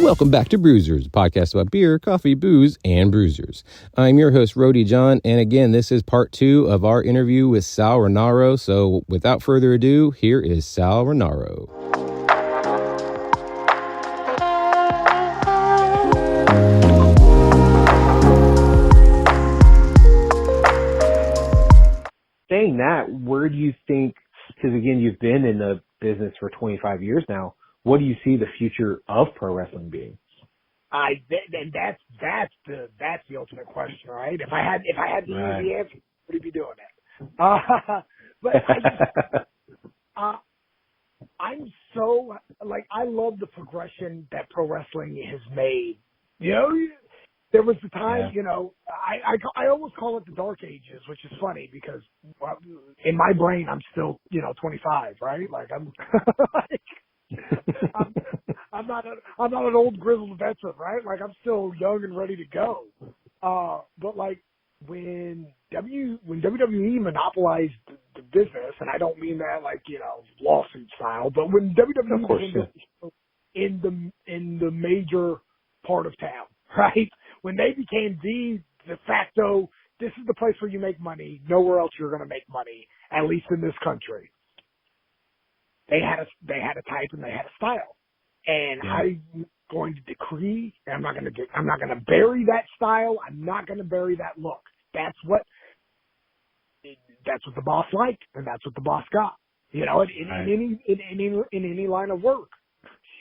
Welcome back to Brewsers, a podcast about beer, coffee, booze, and bruisers. I'm your host, Rody John, and again, this is part 2 of our interview with Sal Rinauro. So without further ado, here is Sal Rinauro. Saying that, where do you think, because again, you've been in the business for 25 years now, what do you see the future of pro wrestling being? And that's the ultimate question, right? If I had the easy answer, would he be doing it? But I'm so, I love the progression that pro wrestling has made. You know, there was the time, I almost call it the dark ages, which is funny because in my brain, I'm still, 25, right? I'm not an old grizzled veteran, right? I'm still young and ready to go. But when WWE monopolized the business, and I don't mean that lawsuit style, but when WWE came in the major part of town, right? When they became the de facto, this is the place where you make money. Nowhere else you're going to make money, at least in this country. They had a type and they had a style. And I'm going to decree, and I'm not going to bury that style. I'm not going to bury that look. That's what the boss liked, and that's what the boss got. In any line of work.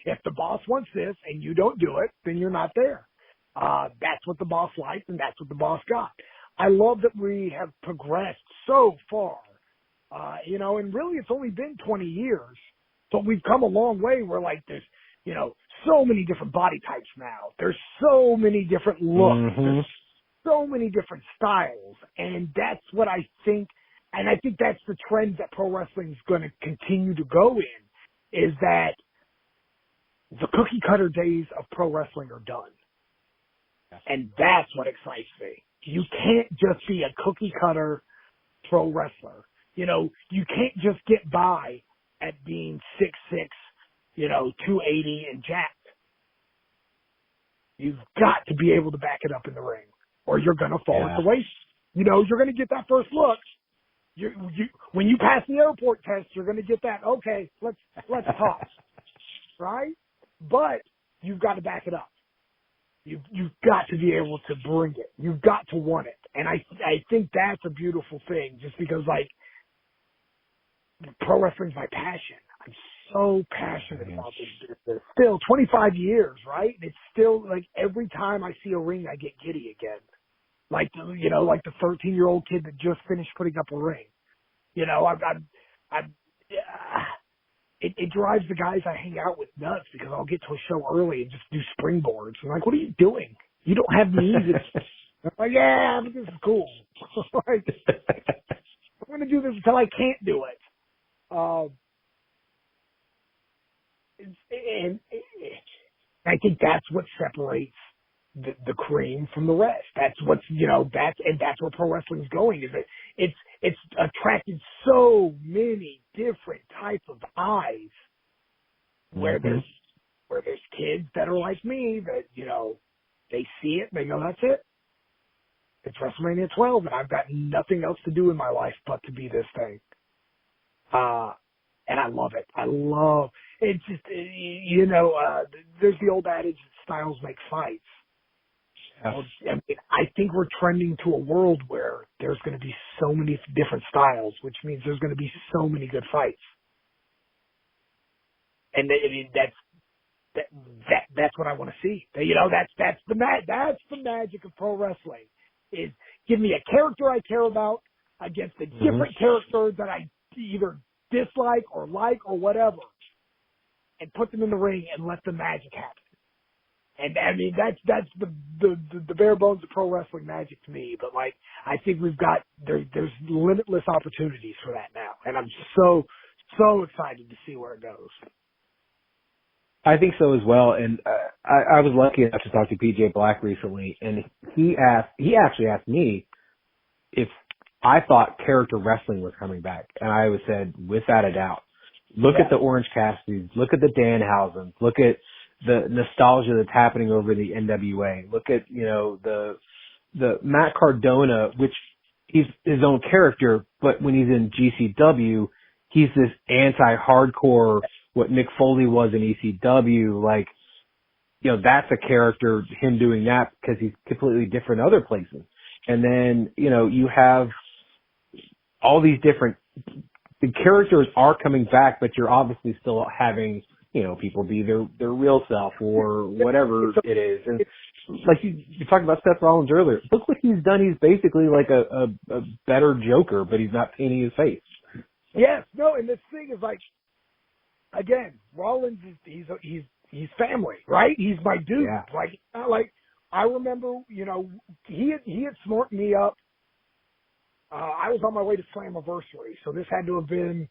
If the boss wants this and you don't do it, then you're not there. That's what the boss liked, and that's what the boss got. I love that we have progressed so far. And really it's only been 20 years, but we've come a long way where there's, so many different body types now. There's so many different looks. Mm-hmm. There's so many different styles. And that's what I think, and I think that's the trend that pro wrestling is going to continue to go in, is that the cookie cutter days of pro wrestling are done. And that's what excites me. You can't just be a cookie cutter pro wrestler. You can't just get by at being 6'6", 280 and jacked. You've got to be able to back it up in the ring, or you're going to fall at the waist. You're going to get that first look. When you pass the airport test, you're going to get that. Okay, let's talk, right? But you've got to back it up. You've got to be able to bring it. You've got to want it, and I think that's a beautiful thing. Just because pro wrestling's my passion. I'm so passionate about this business. Still, 25 years, right? It's still every time I see a ring, I get giddy again. Like the 13-year-old kid that just finished putting up a ring. It drives the guys I hang out with nuts because I'll get to a show early and just do springboards. I'm like, what are you doing? You don't have knees. I'm like, yeah, but this is cool. I'm going to do this until I can't do it. And I think that's what separates the cream from the rest. That's what's, that's where pro wrestling is going. Is it's attracted so many different types of eyes. Where there's kids that are like me that they see it and they go, that's it. It's WrestleMania 12, and I've got nothing else to do in my life but to be this thing. And I love it. I love it's just there's the old adage that styles make fights. I think we're trending to a world where there's going to be so many different styles, which means there's going to be so many good fights. And that's what I want to see. That's the magic of pro wrestling. Is give me a character I care about against a different character that I either dislike or like or whatever, and put them in the ring and let the magic happen. And that's the bare bones of pro wrestling magic to me. But I think there's limitless opportunities for that now, and I'm so excited to see where it goes. I think so as well. And I was lucky enough to talk to PJ Black recently, and he actually asked me if I thought character wrestling was coming back, and I said without a doubt. Look at the Orange Cassidy's, look at the Danhausen's, look at the nostalgia that's happening over the NWA. Look at, you know, the Matt Cardona, which he's his own character, but when he's in GCW, he's this anti-hardcore, what Mick Foley was in ECW. Like, you know, that's a character, him doing that, because he's completely different other places. And then, you know, you have all these different, the characters are coming back, but you're obviously still having, you know, people be their real self or whatever it is. And like you talked about Seth Rollins earlier. Look what he's done. He's basically like a better Joker, but he's not painting his face. Yes, no, and this thing is like, again, Rollins is he's family, right? He's my dude. Yeah. Like, not like I remember, you know, he had smartened me up. I was on my way to Slammiversary, so this had to have been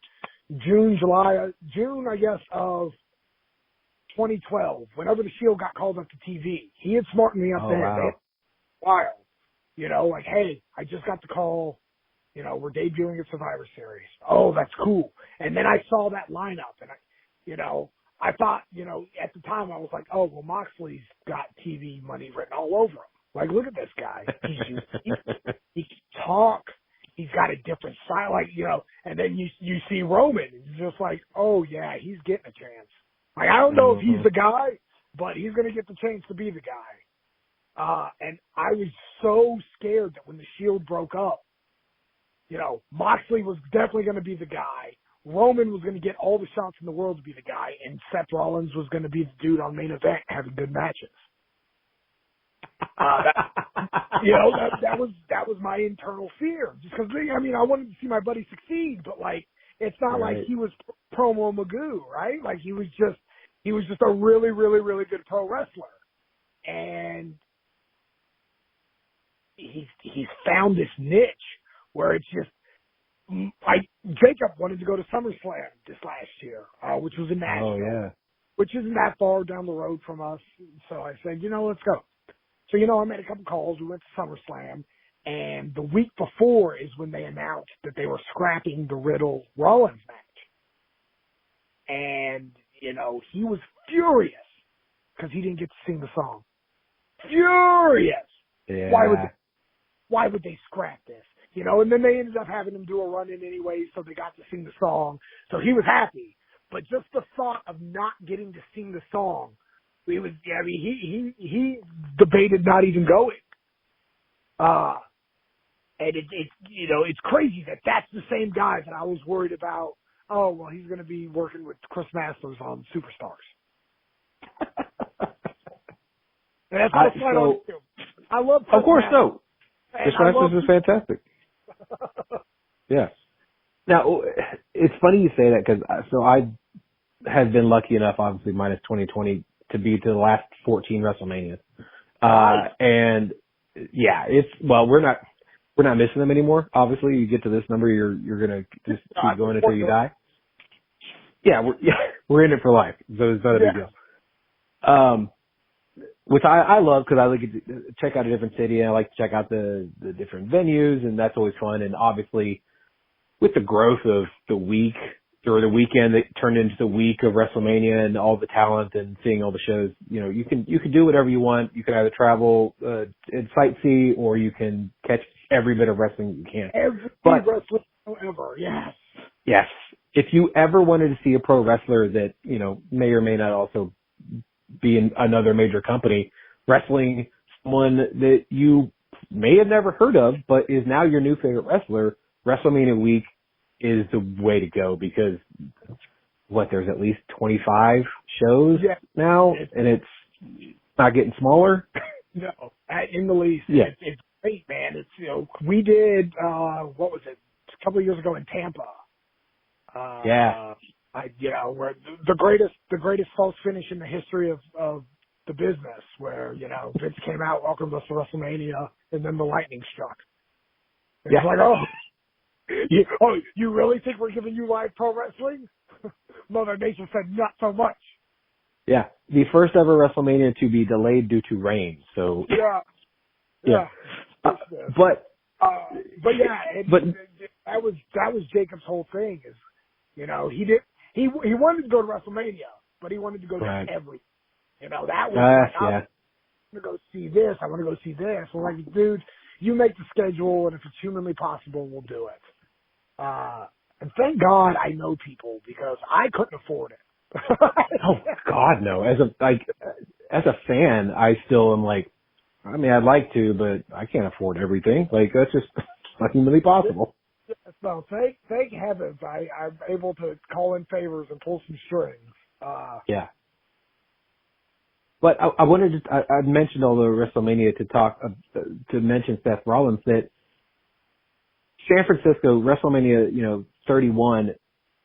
June, I guess, of 2012. Whenever the Shield got called up to TV, he had smartened me up Oh, there. wow. Wild, you know, like, hey, I just got the call. You know, we're debuting at Survivor Series. Oh, that's cool. And then I saw that lineup, and I thought, you know, at the time I was like, oh, well, Moxley's got TV money written all over him. Like, look at this guy. He can talk. He's got a different style, like, you know. And then you see Roman, and you're just like, oh yeah, he's getting a chance. Like, I don't know if he's the guy, but he's gonna get the chance to be the guy. And I was so scared that when the Shield broke up, you know, Moxley was definitely going to be the guy. Roman was going to get all the shots in the world to be the guy, and Seth Rollins was going to be the dude on main event having good matches. You know, that was my internal fear. Just because, I mean, I wanted to see my buddy succeed, but like, it's not like he was promo Magoo, right? Like, he was just a really, really, really good pro wrestler, and he's found this niche where it's just, Jacob wanted to go to SummerSlam this last year, which was in Nashville. Oh, yeah. Which isn't that far down the road from us. So I said, you know, let's go. So, you know, I made a couple calls. We went to SummerSlam. And the week before is when they announced that they were scrapping the Riddle-Rollins match. And, you know, he was furious because he didn't get to sing the song. Furious! Yeah. Why would they scrap this? You know, and then they ended up having him do a run-in anyway, so they got to sing the song. So he was happy. But just the thought of not getting to sing the song, he debated not even going. And it's you know, it's crazy that that's the same guy that I was worried about. Oh, well, he's going to be working with Chris Masters on Superstars. And that's what I on too. I love Chris Of course, Masters. no. Chris Masters is fantastic. Yeah. Now, it's funny you say that, because I have been lucky enough, obviously minus 2020, to be to the last 14 WrestleManias. And yeah, we're not missing them anymore. Obviously, you get to this number, you're going to just keep going until you die. Yeah, we're in it for life. So it's not a big deal. Which I love, because I like to check out a different city, and I like to check out the different venues, and that's always fun. And obviously, with the growth of the week or the weekend that turned into the week of WrestleMania and all the talent and seeing all the shows, you know, you can do whatever you want. You can either travel and sightsee, or you can catch every bit of wrestling you can. Every wrestling ever, yes. Yes. If you ever wanted to see a pro wrestler that, you know, may or may not also be in another major company, wrestling someone that you may have never heard of, but is now your new favorite wrestler, WrestleMania week is the way to go, because there's at least 25 shows now, and it's not getting smaller. No, in the least. Yeah. It's great, man. It's, you know, we did, what was it, a couple of years ago in Tampa. Where the greatest false finish in the history of the business, where, you know, Vince came out, welcomed us to WrestleMania, and then the lightning struck. It's like, you really think we're giving you live pro wrestling? Mother Nature said not so much. Yeah, the first ever WrestleMania to be delayed due to rain. So yeah. But that was Jacob's whole thing. Is, you know, he wanted to go to WrestleMania, but he wanted to go to every. You know, that was like, yeah. I want to go see this. I want to go see this. We're like, dude, you make the schedule, and if it's humanly possible, we'll do it. And thank God I know people because I couldn't afford it. Oh God, no. As a fan, I still am like, I mean, I'd like to, but I can't afford everything. Like, that's just not humanly possible. So thank heavens I'm able to call in favors and pull some strings. Yeah. But I wanted to, I mentioned all the WrestleMania to mention Seth Rollins, that San Francisco, WrestleMania, 31,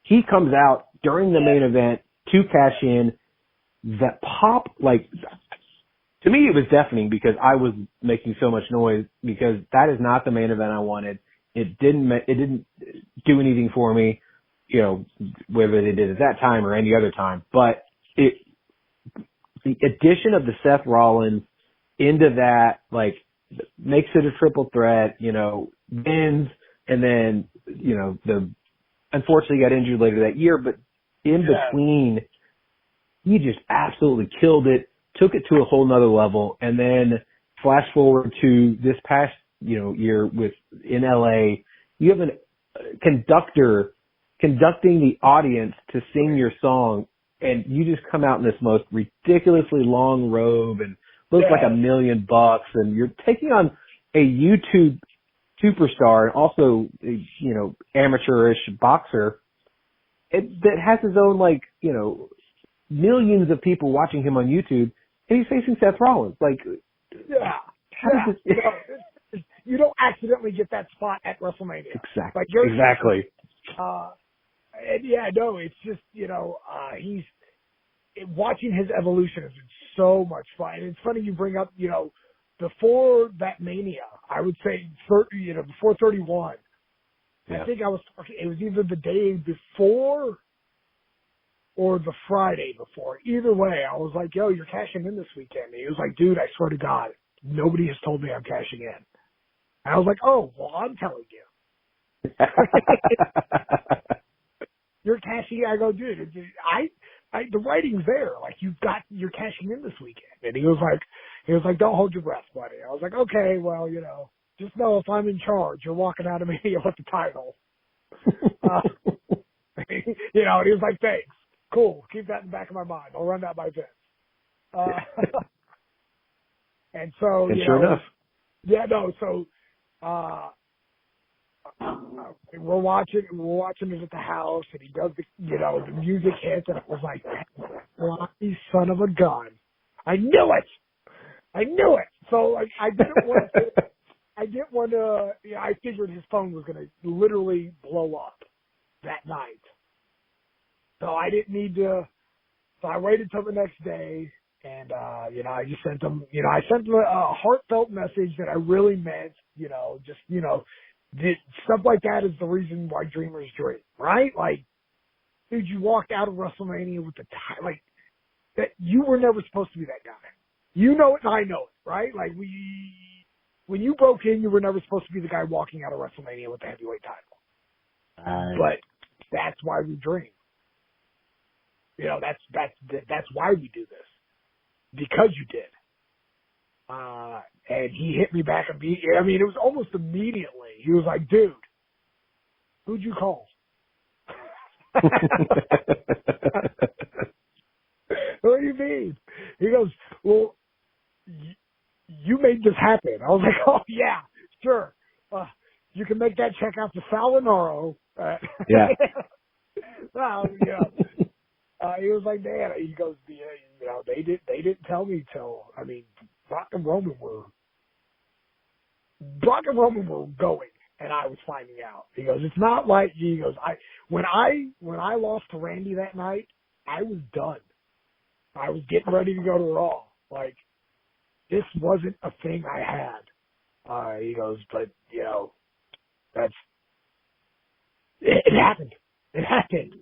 he comes out during the main event to cash in. That pop, like, to me it was deafening because I was making so much noise because that is not the main event I wanted. It didn't do anything for me, whether they did at that time or any other time. But the addition of the Seth Rollins into that, like, makes it a triple threat, wins, and then, unfortunately got injured later that year, but in between, he just absolutely killed it, took it to a whole nother level, and then flash forward to this past, year in LA, you have a conductor conducting the audience to sing your song, and you just come out in this most ridiculously long robe and looks like $1 million, and you're taking on a YouTube superstar and also, amateurish boxer that has his own, millions of people watching him on YouTube, and he's facing Seth Rollins. Like, how does this... You don't accidentally get that spot at WrestleMania. Exactly. Exactly. It's just, he's watching his evolution has been so much fun. And it's funny you bring up, before that Mania, I would say, before 31, I think it was either the day before or the Friday before. Either way, I was like, yo, you're cashing in this weekend. And he was like, dude, I swear to God, nobody has told me I'm cashing in. And I was like, oh, well, I'm telling you. You're cashing in. I go, dude, the writing's there. Like, you're cashing in this weekend. And he was like, don't hold your breath, buddy. I was like, okay, well, just know if I'm in charge, you're walking out of me with the title. And he was like, thanks. Cool. Keep that in the back of my mind. I'll run that by Vince. And so, sure enough. So, we're watching it at the house, and he does the music hits, and I was like, bloody son of a gun. I knew it. So I didn't want to, I figured his phone was going to literally blow up that night. So I didn't need to, so I waited till the next day, and, I just sent him, I sent him a heartfelt message that I really meant, stuff like that is the reason why dreamers dream, right? Like, dude, you walked out of WrestleMania with that you were never supposed to be that guy. You know it and I know it, right? Like, when you broke in, you were never supposed to be the guy walking out of WrestleMania with the heavyweight title. But that's why we dream. That's why we do this. Because you did. And he hit me back immediately. I mean, it was almost immediately. He was like, dude, who'd you call? What do you mean? He goes, well, you made this happen. I was like, oh, yeah, sure. You can make that check out to Sal Rinauro. Yeah. He was like, man, he goes, they didn't tell me till, I mean, Brock and Roman were going, and I was finding out. He goes, it's not like, he goes, when I lost to Randy that night, I was done. I was getting ready to go to Raw. Like, this wasn't a thing I had. He goes, but, it happened. It happened.